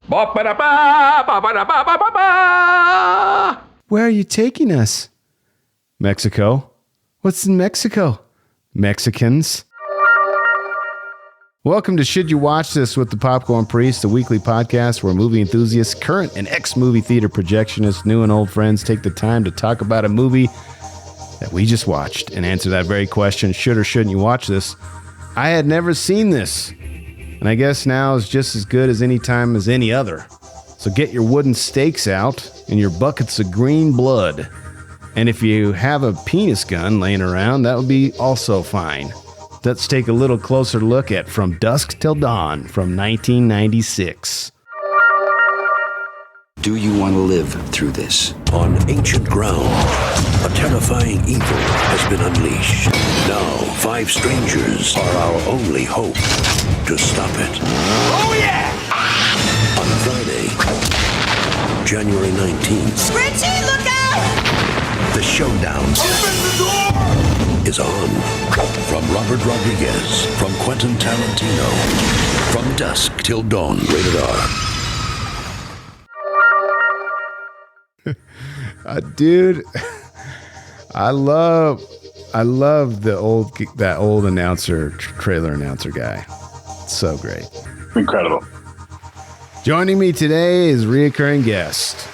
Where are you taking us? Mexico. What's in Mexico? Mexicans. Welcome to Should You Watch This with the Popcorn Priest, a weekly podcast where movie enthusiasts, current and ex-movie theater projectionists, new and old friends take the time to talk about a movie that we just watched and answer that very question, should or shouldn't you watch this? I had never seen this, and I guess now is just as good as any time as any other. So get your wooden stakes out and your buckets of green blood. And if you have a penis gun laying around, that would be also fine. Let's take a little closer look at From Dusk Till Dawn from 1996. Do you want to live through this? On ancient ground, a terrifying evil has been unleashed. Now, 5 strangers are our only hope to stop it. Oh, yeah! On Friday, January 19th, Richie, look out! the showdown is on. From Robert Rodriguez, from Quentin Tarantino, From Dusk Till Dawn, rated R. Dude, I love that old trailer announcer guy. So great. Incredible. Joining me today is reoccurring guest,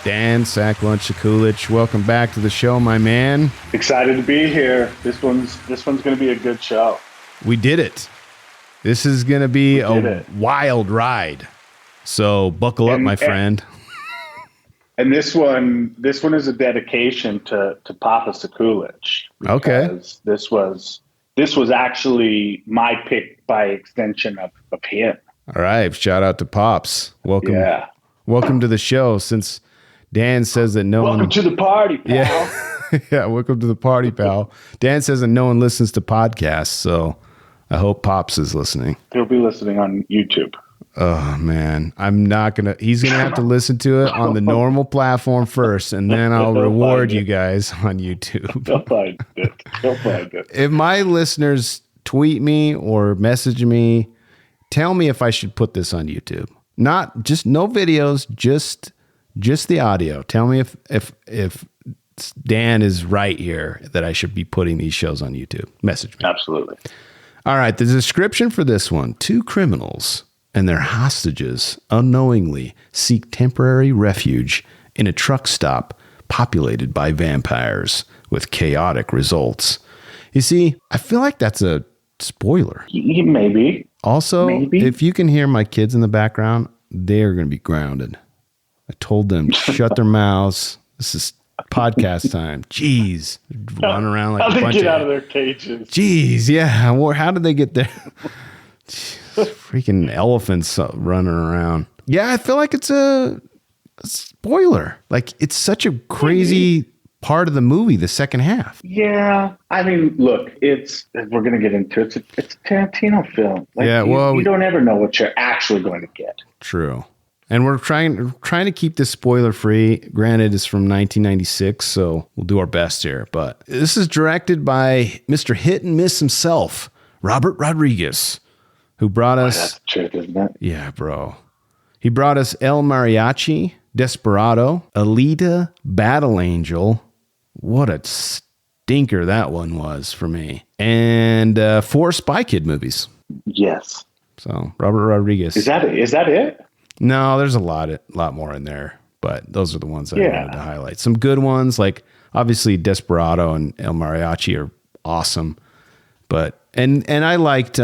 Dan Saklunch-Kulich. Welcome back to the show, my man. Excited to be here. This one's going to be a good show. We did it. This is going to be a wild ride. So buckle up, my friend. And this one is a dedication to Papa Sekulich. Okay. This was actually my pick by extension of him. All right. Shout out to Pops. Welcome. Yeah. Welcome to the show. Since Dan says that welcome to the party, pal. Yeah. Yeah. Welcome to the party, pal. Dan says that no one listens to podcasts. So I hope Pops is listening. He'll be listening on YouTube. Oh man, he's going to have to listen to it on the normal platform first, and then I'll reward you guys on YouTube. He'll find it. If my listeners tweet me or message me, tell me if I should put this on YouTube. Not just no videos, just the audio. Tell me if Dan is right here that I should be putting these shows on YouTube. Message me. Absolutely. All right, the description for this one: 2 criminals and their hostages unknowingly seek temporary refuge in a truck stop populated by vampires with chaotic results. You see, I feel like that's a spoiler. Maybe. Also, if you can hear my kids in the background, they're going to be grounded. I told them to shut their mouths. This is podcast time. Jeez. Run around like a bunch of... How they get out of their cages. Jeez, yeah. How did they get there? Freaking elephants running around. Yeah, I feel like it's a spoiler. Like, it's such a crazy part of the movie, the second half. Yeah. I mean, look, we're going to get into it. It's a Tarantino film. Like, yeah, well, you don't ever know what you're actually going to get. True. And we're trying to keep this spoiler free. Granted, it's from 1996, so we'll do our best here. But this is directed by Mr. Hit and Miss himself, Robert Rodriguez, who brought us... That's the truth, isn't it? Yeah, bro. He brought us El Mariachi, Desperado, Alita, Battle Angel. What a stinker that one was for me. And 4 Spy Kid movies. Yes. So, Robert Rodriguez. Is that it? No, there's a lot more in there, but those are the ones that I wanted to highlight. Some good ones, like obviously Desperado and El Mariachi are awesome, but and I liked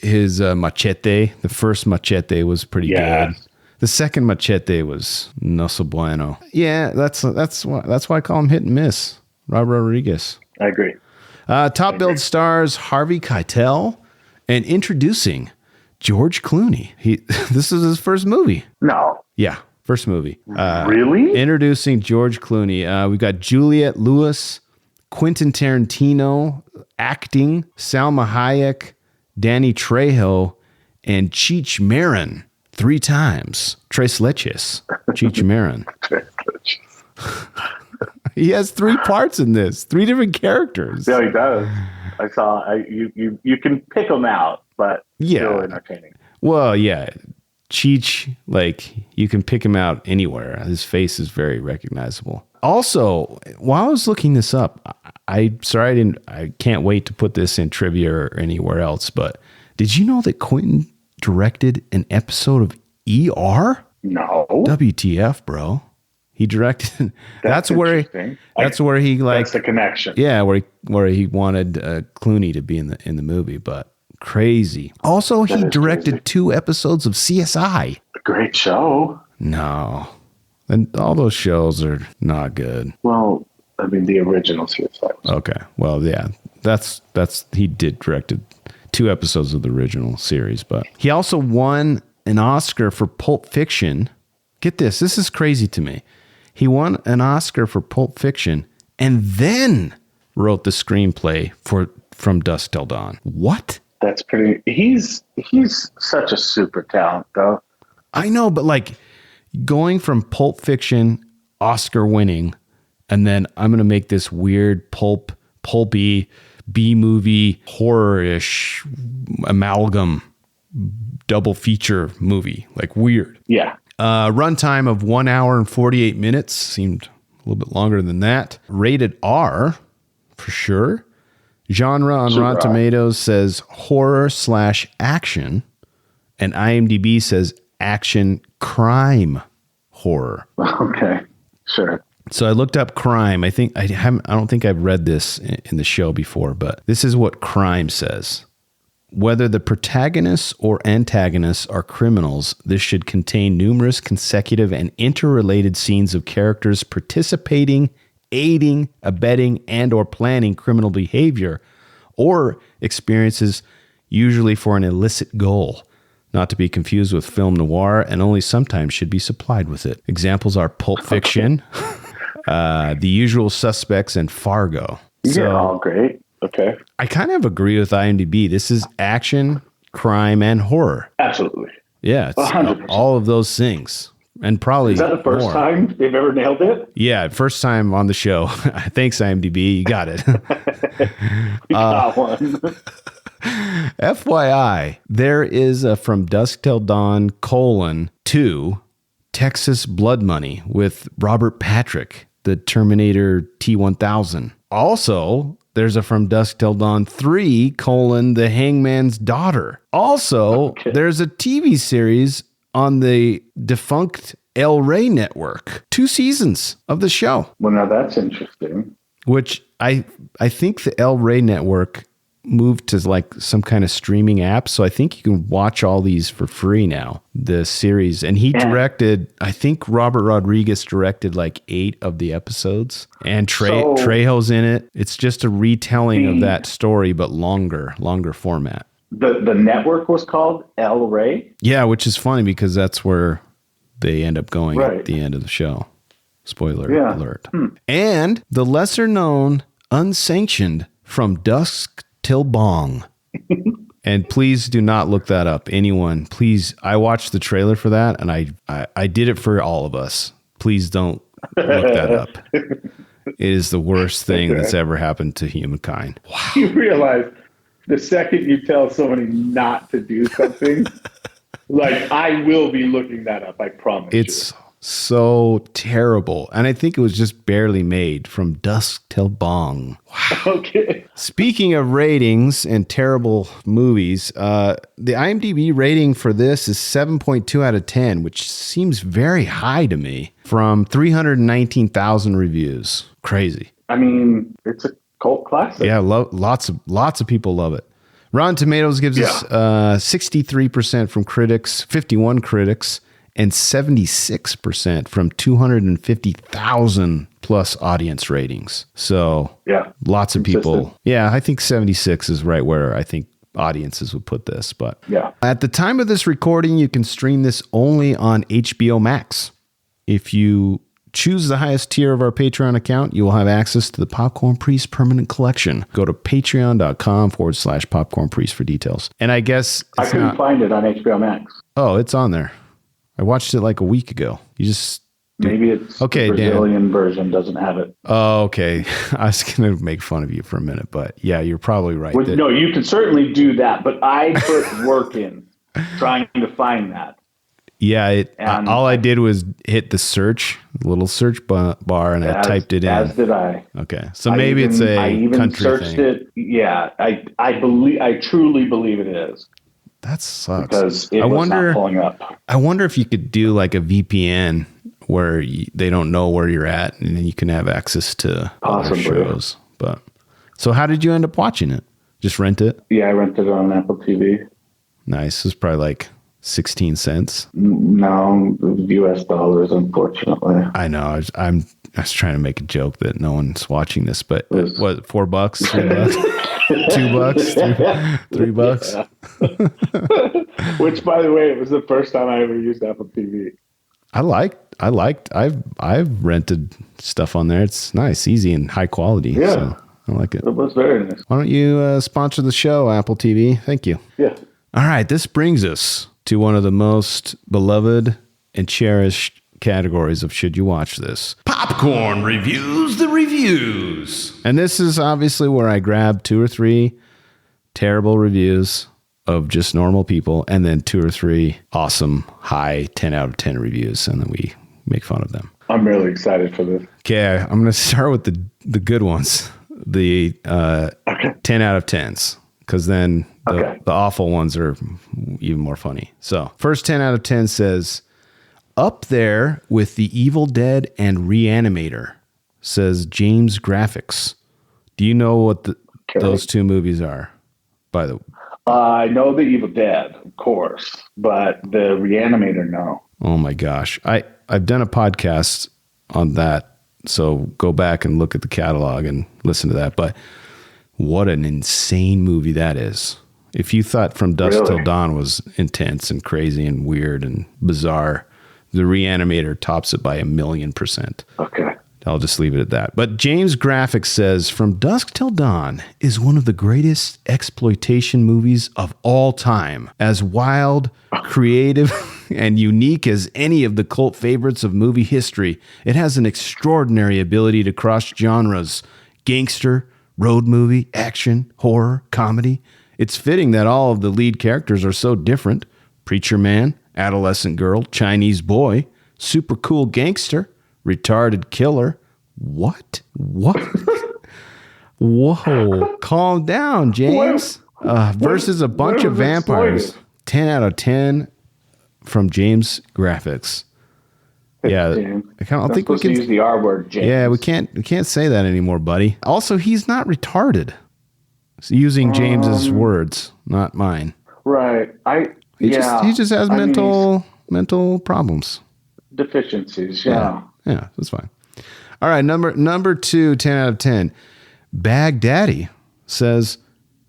his Machete. The first Machete was pretty good. The second Machete was no so bueno. Yeah, that's why I call him Hit and Miss. Robert Rodriguez. I agree. Top billed stars Harvey Keitel, and introducing George Clooney. This is his first movie. No. Yeah, first movie. Really? Introducing George Clooney. We got Juliette Lewis, Quentin Tarantino acting, Salma Hayek, Danny Trejo, and Cheech Marin 3 times. Tres Leches. Cheech Marin. He has 3 parts in this. 3 different characters. Yeah, he does. I saw. You can pick them out, but still entertaining. Well, yeah. Cheech, like, you can pick him out anywhere. His face is very recognizable. Also, while I was looking this up, I can't wait to put this in trivia or anywhere else, but did you know that Quentin directed an episode of ER? No. WTF, bro. He directed. That's where he That's the connection. Yeah, where he wanted Clooney to be in the movie, but crazy. Also, he directed crazy. 2 episodes of CSI. A great show. No, and all those shows are not good. Well, I mean, the original CSI. Okay, well, yeah, that's he directed 2 episodes of the original series, but he also won an Oscar for Pulp Fiction. Get this is crazy to me. He won an Oscar for Pulp Fiction and then wrote the screenplay for From Dusk Till Dawn. What? That's pretty. He's such a super talent, though. I know, but like going from Pulp Fiction, Oscar winning, and then I'm going to make this weird pulpy B-movie horror-ish amalgam double feature movie. Like weird. Yeah. Runtime of 1 hour and 48 minutes. Seemed a little bit longer than that. Rated R, for sure. Genre on Rotten Tomatoes says horror/action. And IMDb says action crime horror. Okay, sure. So I looked up crime. I don't think I've read this in the show before, but this is what crime says. Whether the protagonists or antagonists are criminals, this should contain numerous consecutive and interrelated scenes of characters participating, aiding, abetting, and or planning criminal behavior or experiences, usually for an illicit goal, not to be confused with film noir, and only sometimes should be supplied with it. Examples are Pulp Fiction, The Usual Suspects, and Fargo. Yeah, all great. Okay. I kind of agree with IMDb. This is action, crime, and horror. Absolutely. Yeah, it's 100%. All of those things. And probably is that the first more. time they've ever nailed it? Yeah, first time on the show. Thanks, IMDb. You got it. We got one. FYI, there is a From Dusk Till Dawn, 2, Texas Blood Money with Robert Patrick, the Terminator T-1000. Also, there's a From Dusk Till Dawn 3, The Hangman's Daughter. Also, there's a TV series on the defunct El Rey network. 2 seasons of the show. Well, now that's interesting. Which I think the El Rey network moved to like some kind of streaming app. So I think you can watch all these for free now, the series. And he directed, I think Robert Rodriguez directed like 8 of the episodes. And Trejo's in it. It's just a retelling of that story, but longer format. The network was called El Rey? Yeah, which is funny because that's where they end up going at the end of the show. Spoiler alert. And the lesser known, unsanctioned From Dusk Till Bong. And please do not look that up. Anyone, please. I watched the trailer for that and I did it for all of us. Please don't look that up. It is the worst thing that's ever happened to humankind. Wow. You realize the second you tell somebody not to do something, like I will be looking that up. I promise. It's so terrible. And I think it was just barely made. From Dusk Till Bong. Wow. Okay. Speaking of ratings and terrible movies, the IMDb rating for this is 7.2 out of 10, which seems very high to me, from 319,000 reviews. Crazy. I mean, it's a cult classic. Yeah, lots of people love it. Rotten Tomatoes gives us 63% from critics, 51 critics, and 76% from 250,000 plus audience ratings. So lots of people. Yeah, I think 76 is right where I think audiences would put this. But at the time of this recording, you can stream this only on HBO Max. If you choose the highest tier of our Patreon account, you will have access to the Popcorn Priest permanent collection. Go to patreon.com/Popcorn Priest for details. And I guess I couldn't find it on HBO Max. Oh, it's on there. I watched it like a week ago. You just maybe it's the Brazilian version doesn't have it. Oh, okay. I was gonna make fun of you for a minute, but yeah, you're probably right. No, you can certainly do that, but I put work in trying to find that. Yeah, And all I did was hit the little search bar, and I typed it in. As did I. Okay, so maybe it's a country searched thing. it. Yeah, I truly believe it is. That sucks. Because it was not pulling up. I wonder if you could do like a VPN where they don't know where you're at, and then you can have access to other shows. But so, how did you end up watching it? Just rent it? Yeah, I rented it on Apple TV. Nice. It was probably like 16 cents. No, US dollars, unfortunately. I know. I was trying to make a joke that no one's watching this, but what, $4, $3, $2, $3? Which, by the way, it was the first time I ever used Apple TV. I've rented stuff on there. It's nice, easy, and high quality. Yeah. So I like it. It was very nice. Why don't you sponsor the show, Apple TV? Thank you. Yeah. All right. This brings us to one of the most beloved and cherished categories of Should You Watch This? Popcorn reviews the reviews. And this is obviously where I grab 2 or 3 terrible reviews of just normal people, and then 2 or 3 awesome high 10 out of 10 reviews, and then we make fun of them. I'm really excited for this. Okay, I'm going to start with the good ones, the 10 out of 10s, because then the awful ones are even more funny. So first 10 out of 10 says, up there with The Evil Dead and Reanimator, says James Graphics. Do you know what those 2 movies are, by the way? I know The Evil Dead, of course, but the Reanimator, no. Oh my gosh. I've done a podcast on that, so go back and look at the catalog and listen to that. But what an insane movie that is. If you thought From Dusk Till Dawn was intense and crazy and weird and bizarre, the Reanimator tops it by 1,000,000%. Okay. I'll just leave it at that. But James Graphics says, From Dusk Till Dawn is one of the greatest exploitation movies of all time. As wild, creative, and unique as any of the cult favorites of movie history, it has an extraordinary ability to cross genres: gangster, road movie, action, horror, comedy. It's fitting that all of the lead characters are so different. Preacher man, adolescent girl, Chinese boy, super cool gangster, retarded killer. What? Whoa. Calm down, James. Versus a bunch of vampires. 10 out of 10 from James Graphics. Yeah. I don't think we can use the R word, James. Yeah, we can't say that anymore, buddy. Also, he's not retarded. He's using James's words, not mine. Right. He just has mental problems. Deficiencies, yeah. Yeah, that's fine. All right, number 2, 10 out of 10. Baghdaddy says,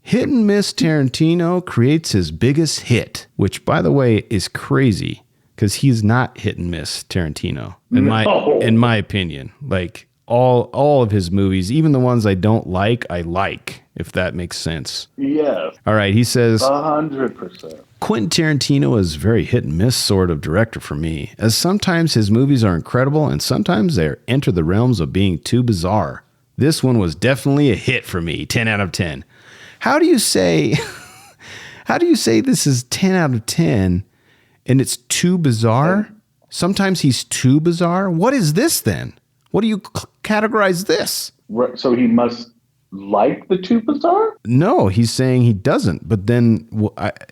hit and miss Tarantino creates his biggest hit, which, by the way, is crazy because he's not hit and miss Tarantino, in my opinion. Like, all of his movies, even the ones I don't like, if that makes sense. Yes. All right, he says 100%. Quentin Tarantino is a very hit and miss sort of director for me, as sometimes his movies are incredible and sometimes they enter the realms of being too bizarre. This one was definitely a hit for me, 10 out of 10. How do you say this is 10 out of 10 and it's too bizarre? Sometimes he's too bizarre. What is this then? What do you categorize this? So he must like the too bizarre? No, he's saying he doesn't. But then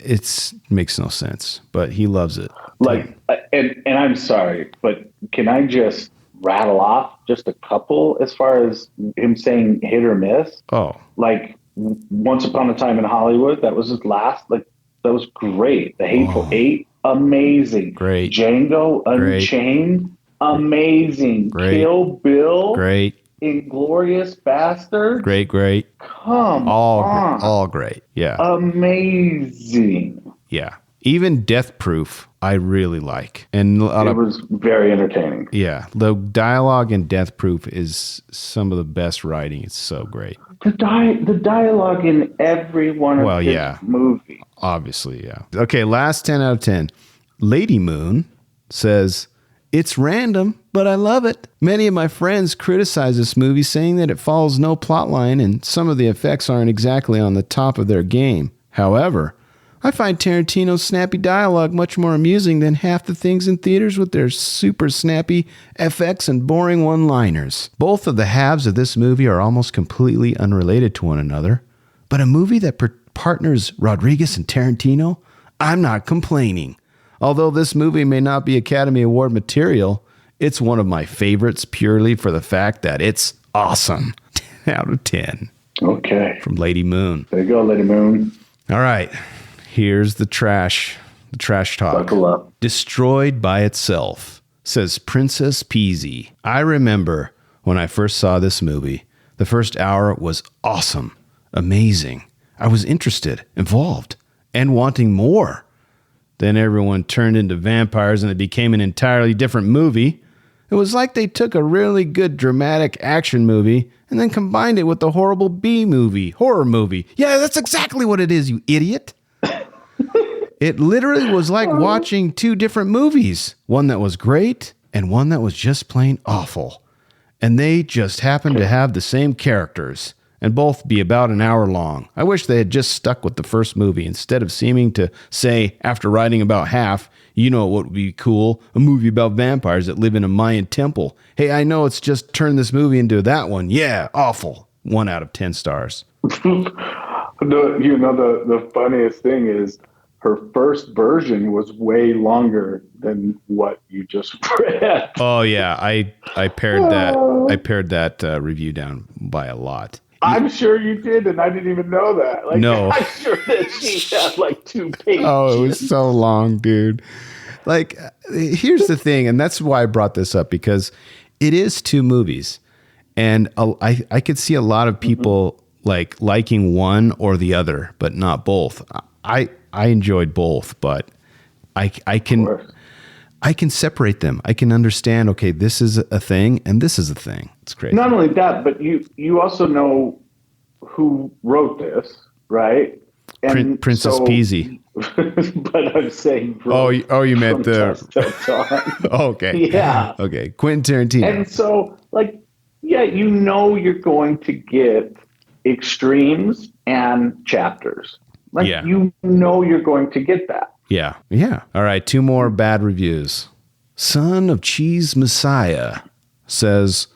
it makes no sense. But he loves it. Like, and I'm sorry, but can I just rattle off just a couple as far as him saying hit or miss? Oh, like Once Upon a Time in Hollywood, that was his last. Like, that was great. The Hateful Eight, amazing. Great. Django Unchained, amazing. Great. Kill Bill, great. Inglorious Bastard, Great. Come all on. all great. Yeah. Amazing. Yeah. Even Death Proof, I really like. And it was very entertaining. Yeah. The dialogue in Death Proof is some of the best writing. It's so great. The dialogue in every one of his movies. Obviously, yeah. Okay, last 10 out of 10. Lady Moon says, it's random, but I love it. Many of my friends criticize this movie, saying that it follows no plot line and some of the effects aren't exactly on the top of their game. However, I find Tarantino's snappy dialogue much more amusing than half the things in theaters with their super snappy FX and boring one-liners. Both of the halves of this movie are almost completely unrelated to one another, but a movie that partners Rodriguez and Tarantino, I'm not complaining. Although this movie may not be Academy Award material, it's one of my favorites purely for the fact that it's awesome. 10 out of 10. Okay. From Lady Moon. There you go, Lady Moon. All right. Here's the trash talk. Buckle up. Destroyed by Itself, says Princess Peasy. I remember when I first saw this movie, the first hour was awesome, amazing. I was interested, involved, and wanting more. Then everyone turned into vampires and it became an entirely different movie. It was like they took a really good dramatic action movie and then combined it with a horrible horror movie. Yeah, that's exactly what it is, you idiot. It literally was like watching two different movies, one that was great and one that was just plain awful. And they just happened to have the same characters and both be about an hour long. I wish they had just stuck with the first movie instead of seeming to say, after writing about half, you know what would be cool? A movie about vampires that live in a Mayan temple. Hey, I know it's just turned this movie into that one. Yeah, awful. 1 out of 10 stars. The funniest thing is her first version was way longer than what you just read. Oh yeah, I pared that review down by a lot. I'm sure you did, and I didn't even know that. Like, no, I'm sure that she had like 2 pages. Oh, it was so long, dude. Like, here's the thing, and that's why I brought this up, because it is 2 movies, and I could see a lot of people liking one or the other, but not both. I enjoyed both, but I can separate them. I can understand, okay, this is a thing and this is a thing. It's crazy. Not only that, but you also know who wrote this, right? And Princess Peasy. But I'm saying you meant the okay. Yeah. Okay. Quentin Tarantino. And so you're going to get extremes and chapters. You're going to get that. Yeah. Yeah. All right. 2 more bad reviews. Son of Cheese Messiah says,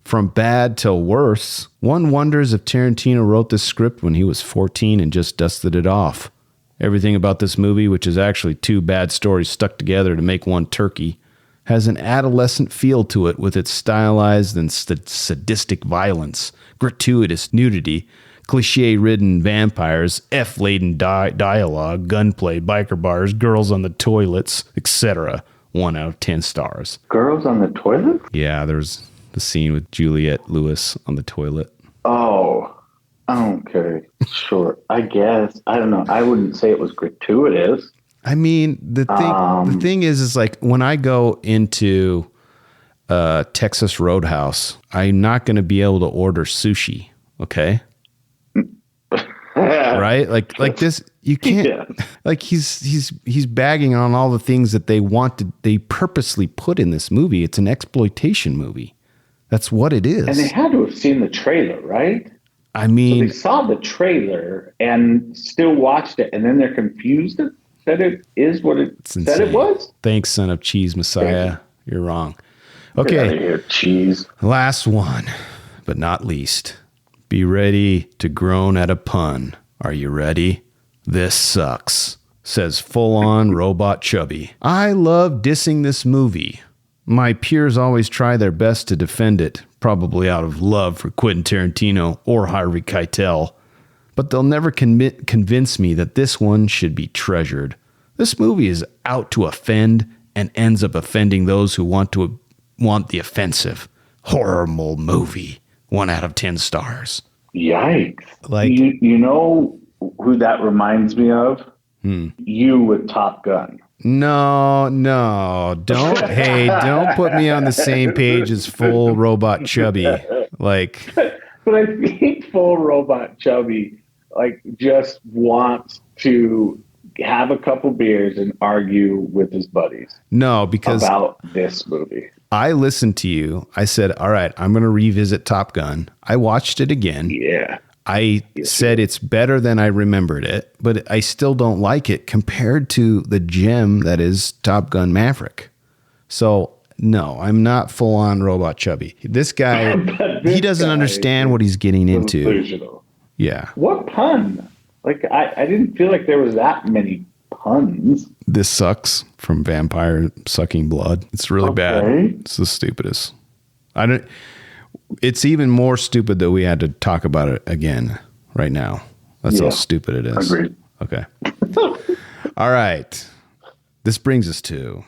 from bad till worse, one wonders if Tarantino wrote this script when he was 14 and just dusted it off. Everything about this movie, which is actually 2 bad stories stuck together to make one turkey, has an adolescent feel to it with its stylized and sadistic violence, gratuitous nudity, cliche-ridden vampires, F-laden dialogue, gunplay, biker bars, girls on the toilets, etc. 1 out of 10 stars. Girls on the toilet? Yeah, there's the scene with Juliette Lewis on the toilet. Oh, okay. Sure. I guess. I don't know. I wouldn't say it was gratuitous. I mean, the thing is like when I go into Texas Roadhouse, I'm not going to be able to order sushi, okay? Right? Like this, you can't. Yeah. Like he's bagging on all the things that they purposely put in this movie. It's an exploitation movie. That's what it is. And they had to have seen the trailer, right? I mean, so they saw the trailer and still watched it, and then they're confused that it is what it said it was. Thanks, Son of Cheese Messiah. You're wrong. Okay, get out of here, cheese. Last one, but not least. Be ready to groan at a pun. Are you ready? This sucks, says full-on Robot Chubby. I love dissing this movie. My peers always try their best to defend it, probably out of love for Quentin Tarantino or Harvey Keitel. But they'll never convince me that this one should be treasured. This movie is out to offend and ends up offending those who want the offensive. Horrible movie. 1 out of 10 stars. Yikes. Like, you know who that reminds me of? You with Top Gun. No, don't put me on the same page as full Robot Chubby. Like, but I think full Robot Chubby just wants to have a couple beers and argue with his buddies. No, because about this movie. I listened to you. I said, all right, I'm going to revisit Top Gun. I watched it again. Yeah. I said it's better than I remembered it, but I still don't like it compared to the gem that is Top Gun Maverick. So no, I'm not full on robot chubby. This guy, he doesn't understand what he's getting into. Delusional. Yeah. What pun? Like I didn't feel like there was that many puns. This sucks from vampire sucking blood. It's really bad. It's the stupidest. It's even more stupid that we had to talk about it again right now. That's how stupid it is. Agreed. Okay. All right. This brings us to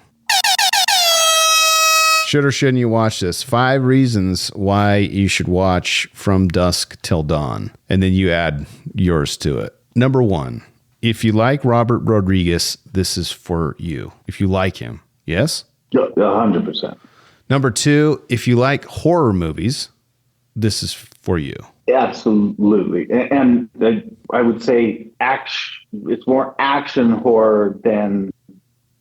should or shouldn't you watch this? 5 reasons why you should watch From Dusk Till Dawn. And then you add yours to it. Number 1, if you like Robert Rodriguez, this is for you. If you like him. Yes? 100%. Number 2, if you like horror movies, this is for you. Absolutely. And I would say it's more action horror than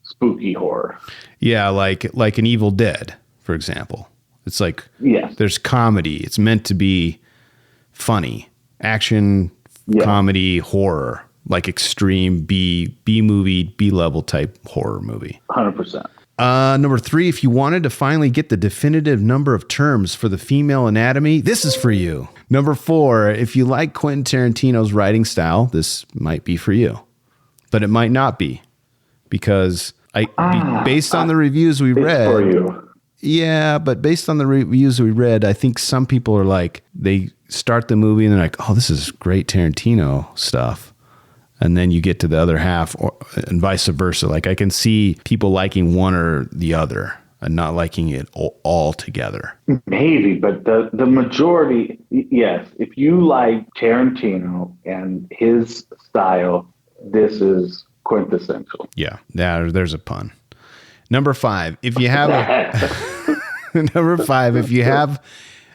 spooky horror. Yeah, like an Evil Dead, for example. It's like there's comedy. It's meant to be funny. Action, comedy, horror. Like extreme B movie, B level type horror movie. 100%. Number 3, if you wanted to finally get the definitive number of terms for the female anatomy, this is for you. Number 4, if you like Quentin Tarantino's writing style, this might be for you. But it might not be. Because based on the reviews we read. For you. Yeah, but based on the reviews we read, I think some people are like, they start the movie and they're like, oh, this is great Tarantino stuff. And then you get to the other half and vice versa. Like I can see people liking one or the other and not liking it all together. Maybe, but the majority, yes. If you like Tarantino and his style, this is quintessential. Yeah, there's a pun. Number 5, if you have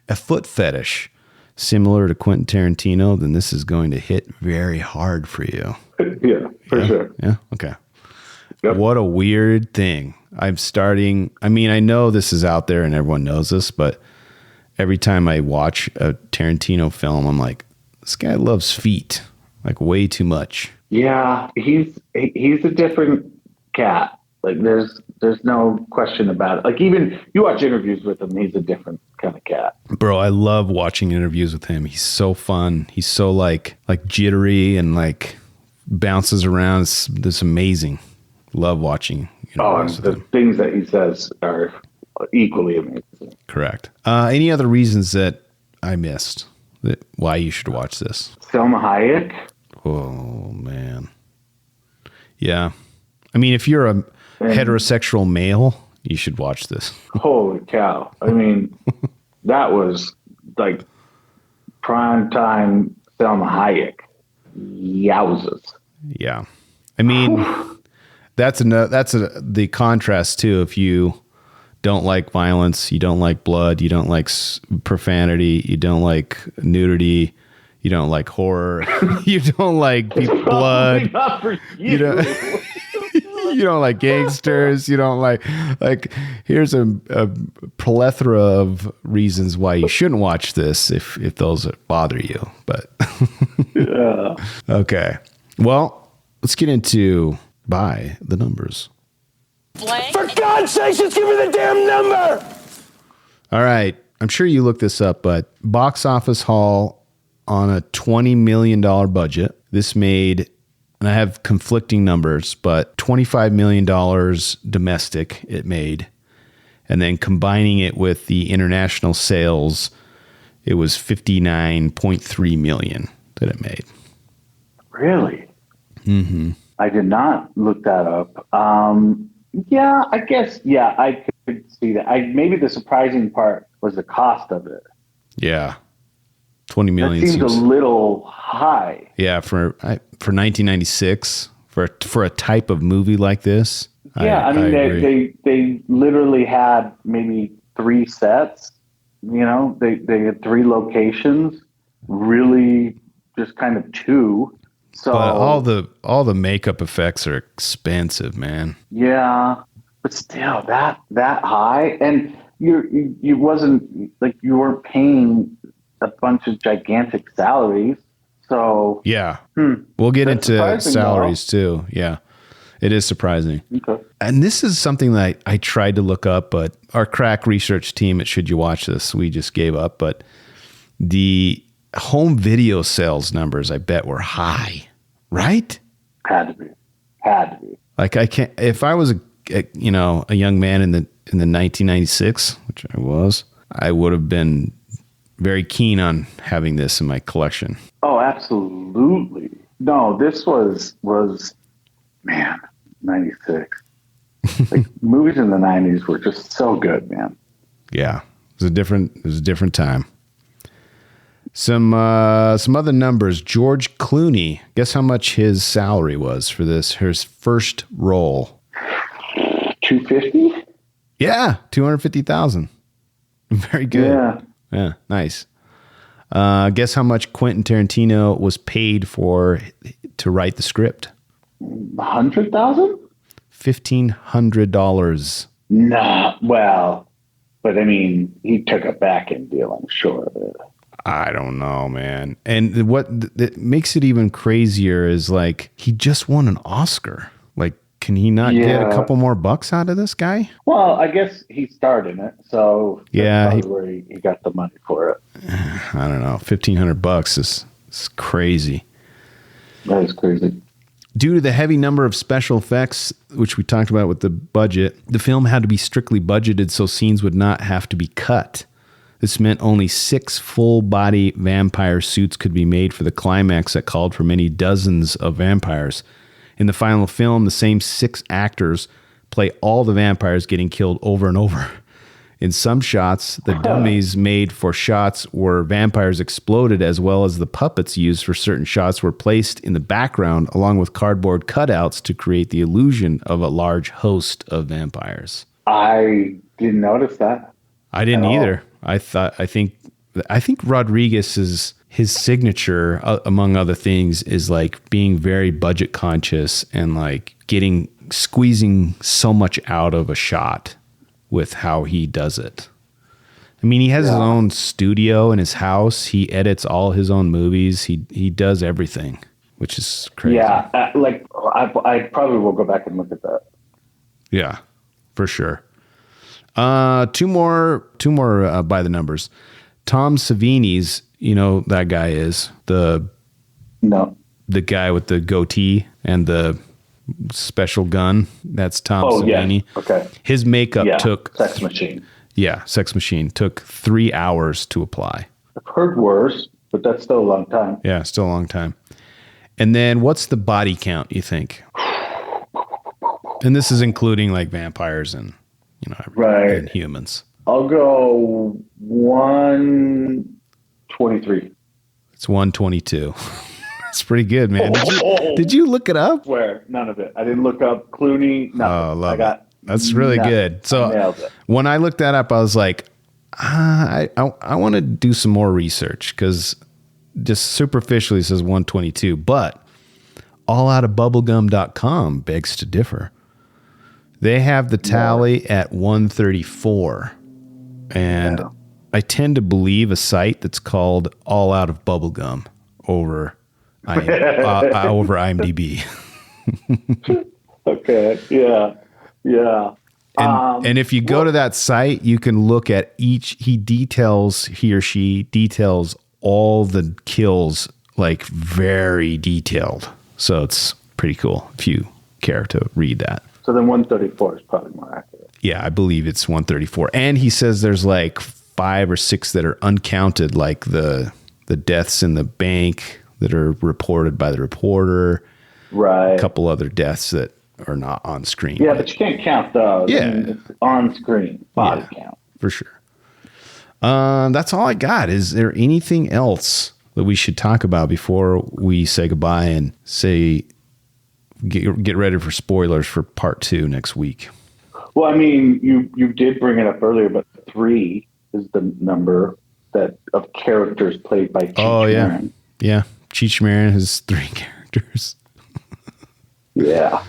a foot fetish similar to Quentin Tarantino, then this is going to hit very hard for you. Yeah, for sure. Yeah. Okay. Yep. What a weird thing. I know this is out there and everyone knows this, but every time I watch a Tarantino film, I'm like, this guy loves feet, like way too much. Yeah, he's a different cat. Like there's no question about it. Like even you watch interviews with him, he's a different kind of cat. Bro, I love watching interviews with him. He's so fun. He's so like jittery and like bounces around. It's amazing. Love watching. And the things that he says are equally amazing. Correct. Any other reasons that I missed why you should watch this? Selma Hayek. Oh man. Yeah. I mean, if you're a heterosexual male, you should watch this. Holy cow. I mean, that was like prime time Selma Hayek. Yowzers. Yeah. I mean, that's the contrast too. If you don't like violence, you don't like blood, you don't like profanity, you don't like nudity, you don't like horror, you don't like blood, you don't you don't like gangsters, you don't like here's a plethora of reasons why you shouldn't watch this if those bother you. But yeah. Okay. Well, let's get into by the numbers. For God's sake, just give me the damn number! All right. I'm sure you looked this up, but box office haul on a $20 million budget. This made, and I have conflicting numbers, but $25 million domestic it made. And then combining it with the international sales, it was $59.3 million that it made. Really? Mm-hmm. I did not look that up. Yeah, I guess, I could see that. Maybe the surprising part was the cost of it. Yeah. $20 million that seems a little high. Yeah, for 1996, for a type of movie like this. Yeah, I mean, they literally had maybe 3 sets. You know, they had 3 locations. Really, just kind of 2. So, but all the makeup effects are expensive, man. Yeah, but still that high, and you wasn't like you weren't paying a bunch of gigantic salaries. So Yeah. We'll get That's into surprising, salaries too. Yeah. It is surprising. okay. And this is something that I tried to look up, but our crack research team at Should You Watch This, we just gave up. But the home video sales numbers, I bet, were high, right? Had to be. Like I can't. If I was a young man in the 1996, which I was, I would have been very keen on having this in my collection. Oh, absolutely. No, this was man, 96. Like movies in the 90s were just so good, man. Yeah, it was a different time. Some other numbers. George Clooney. Guess how much his salary was for his first role? 250? Yeah, $250,000. Very good. Yeah, nice. Guess how much Quentin Tarantino was paid to write the script? 100,000? $1,500. Nah, well, but I mean, he took a back end deal, I'm sure of it. I don't know, man. And what that makes it even crazier is like he just won an Oscar. Like, can he not get a couple more bucks out of this guy? Well, I guess he starred in it, so yeah, that's where he got the money for it. I don't know. $1,500 is crazy. That is crazy. Due to the heavy number of special effects, which we talked about with the budget, the film had to be strictly budgeted so scenes would not have to be cut. This meant only 6 full-body vampire suits could be made for the climax that called for many dozens of vampires. In the final film, the same 6 actors play all the vampires getting killed over and over. In some shots, the dummies made for shots where vampires exploded, as well as the puppets used for certain shots were placed in the background along with cardboard cutouts to create the illusion of a large host of vampires. I didn't notice that. I didn't either. I think Rodriguez's his signature, among other things, is like being very budget conscious and like squeezing so much out of a shot with how he does it. I mean, he has his own studio in his house. He edits all his own movies. He does everything, which is crazy. Yeah, I probably will go back and look at that. Yeah, for sure. Two more by the numbers. Tom Savini's, you know that guy is the guy with the goatee and the special gun. That's Tom Savini. Yeah. Okay. His makeup took Sex Machine. Yeah, Sex Machine took 3 hours to apply. I've heard worse, but that's still a long time. Yeah, still a long time. And then what's the body count, you think? And this is including like vampires and and humans. I'll go 123. It's 122. That's pretty good, man. Did you look it up? I swear, none of it. I didn't look up Clooney. Nothing. Oh, that's really good. So when I looked that up, I was like, I want to do some more research because just superficially it says 122, but alloutofbubblegum.com begs to differ. They have the tally at 134. And I tend to believe a site that's called All Out of Bubblegum over IMDb. Okay. Yeah. And if you go to that site, you can look at he or she details all the kills, like very detailed. So it's pretty cool if you care to read that. So then 134 is probably more accurate. Yeah, I believe it's 134. And he says there's like 5 or 6 that are uncounted, like the deaths in the bank that are reported by the reporter. Right. A couple other deaths that are not on screen. Yeah, but you can't count those. Yeah. I mean, it's on screen body count. For sure. That's all I got. Is there anything else that we should talk about before we say goodbye and get ready for spoilers for part 2 next week? Well, I mean, you did bring it up earlier, but 3 is the number of characters played by Cheech Marin. Yeah. Cheech Marin has 3 characters. Yeah.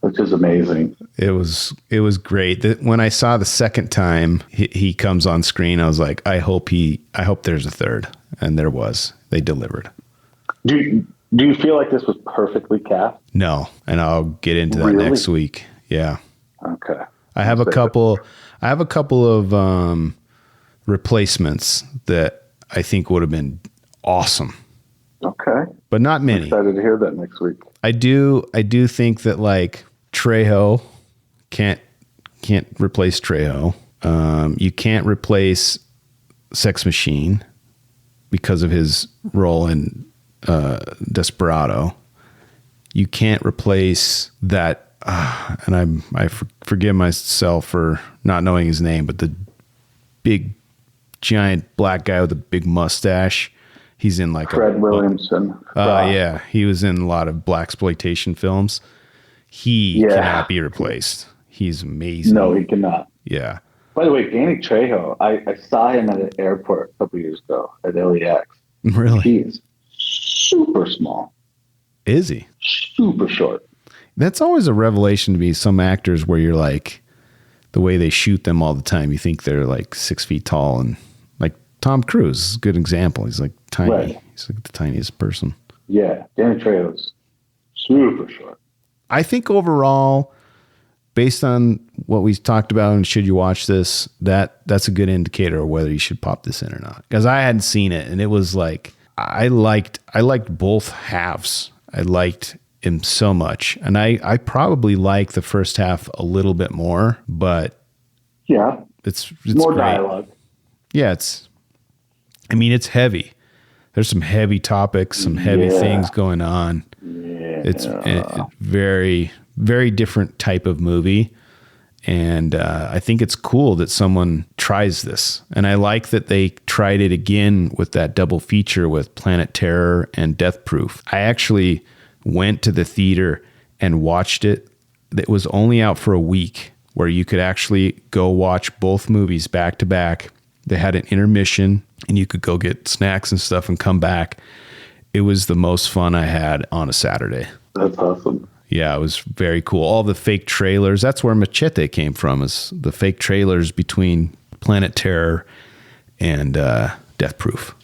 Which is amazing. It was great. When I saw the second time he comes on screen, I was like, I hope there's a third. And there was. They delivered. Do you feel like this was perfectly cast? No, and I'll get into that next week. Yeah. Okay. I have a couple of replacements that I think would have been awesome. Okay. But not many. I'm excited to hear that next week. I do think that like Trejo can't replace Trejo. You can't replace Sex Machine because of his role in Desperado. You can't replace that, and I forgive myself for not knowing his name, but the big giant black guy with a big mustache. He's in like Fred Williamson. Yeah, he was in a lot of blaxploitation films. He cannot be replaced. He's amazing. No, he cannot. Yeah. By the way, Danny Trejo, I saw him at an airport a couple years ago at LAX. Really? He is super small. Is he? Super short. That's always a revelation to me. Some actors where you're like, the way they shoot them all the time, you think they're like 6 feet tall, and like Tom Cruise is a good example. He's like tiny. Right. He's like the tiniest person. Yeah, Danny Trejo's super short. I think overall, based on what we talked about and should you watch this, that's a good indicator of whether you should pop this in or not. Because I hadn't seen it, and it was like I liked both halves. I liked him so much, and I probably like the first half a little bit more, but yeah, it's more great. Dialogue. Yeah, it's heavy. There's some heavy topics, some heavy things going on. Yeah. It's a very, very different type of movie. And I think it's cool that someone tries this. And I like that they tried it again with that double feature with Planet Terror and Death Proof. I actually went to the theater and watched it. It was only out for a week, where you could actually go watch both movies back to back. They had an intermission, and you could go get snacks and stuff and come back. It was the most fun I had on a Saturday. That's awesome. Yeah, it was very cool. All the fake trailers. That's where Machete came from, is the fake trailers between Planet Terror and Death Proof.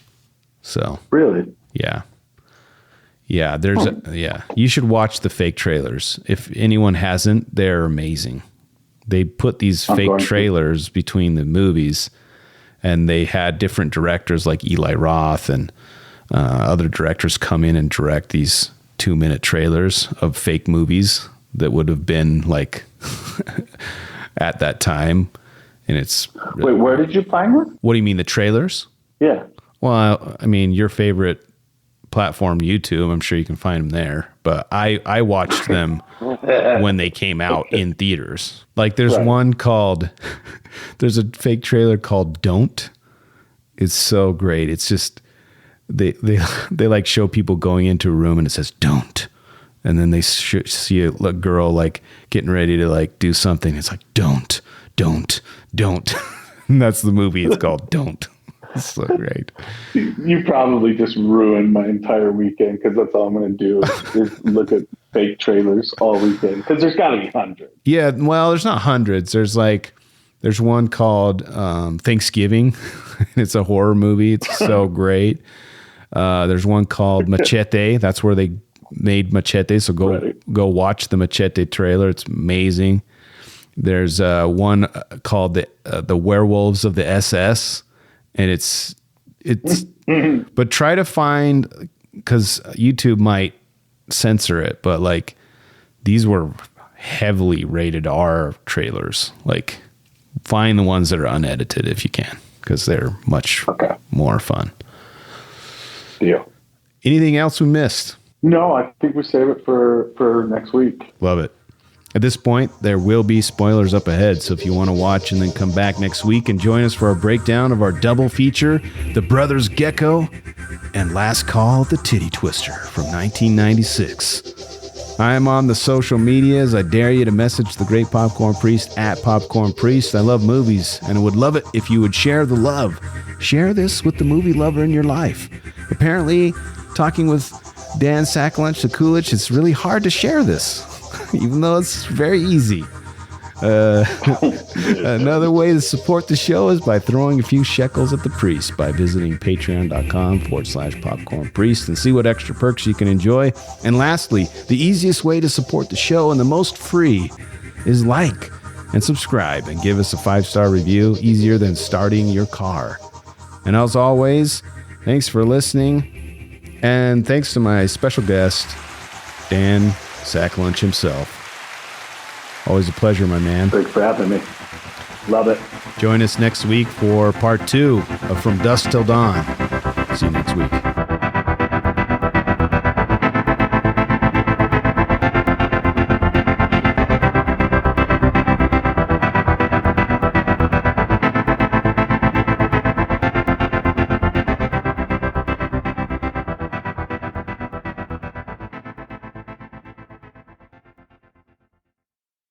So really? Yeah. Yeah, you should watch the fake trailers. If anyone hasn't, they're amazing. They put these fake trailers between the movies, and they had different directors like Eli Roth and other directors come in and direct these 2-minute trailers of fake movies that would have been like at that time. And it's wait, where did you find them? What do you mean, the trailers? Yeah. Well, I mean, your favorite platform, YouTube, I'm sure you can find them there, but I watched them when they came out in theaters. Like there's one called there's a fake trailer called Don't. It's so great. It's just they like show people going into a room and it says don't, and then they see a girl like getting ready to like do something. It's like don't and that's the movie. It's called Don't. It's so great. You probably just ruined my entire weekend, because that's all I'm going to do is look at fake trailers all weekend, because there's got to be hundreds. Yeah, well, there's not hundreds. There's one called Thanksgiving. It's a horror movie. It's so great. There's one called Machete. That's where they made Machete. So go watch the Machete trailer. It's amazing. There's one called the Werewolves of the SS. And it's but try to find, because YouTube might censor it, but like these were heavily rated R trailers. Like find the ones that are unedited if you can, because they're much more fun. Deal. Anything else we missed? No, I think we save it for next week. Love it. At this point, there will be spoilers up ahead, so if you want to watch and then come back next week and join us for our breakdown of our double feature, The Brothers Gecko and Last Call, The Titty Twister from 1996. I am on the social medias. I dare you to message the Great Popcorn Priest at Popcorn Priest. I love movies, and I would love it if you would share the love. Share this with the movie lover in your life. Apparently, talking with Dan Sakulich, it's really hard to share this. Even though it's very easy. Another way to support the show is by throwing a few shekels at the priest by visiting patreon.com/popcornpriest and see what extra perks you can enjoy. And lastly, the easiest way to support the show and the most free is like and subscribe and give us a 5-star review, easier than starting your car. And as always, thanks for listening. And thanks to my special guest, Dan Sacklunch himself. Always a pleasure, my man. Thanks for having me. Love it. Join us next week for part 2 of From Dusk Till Dawn. See you next week.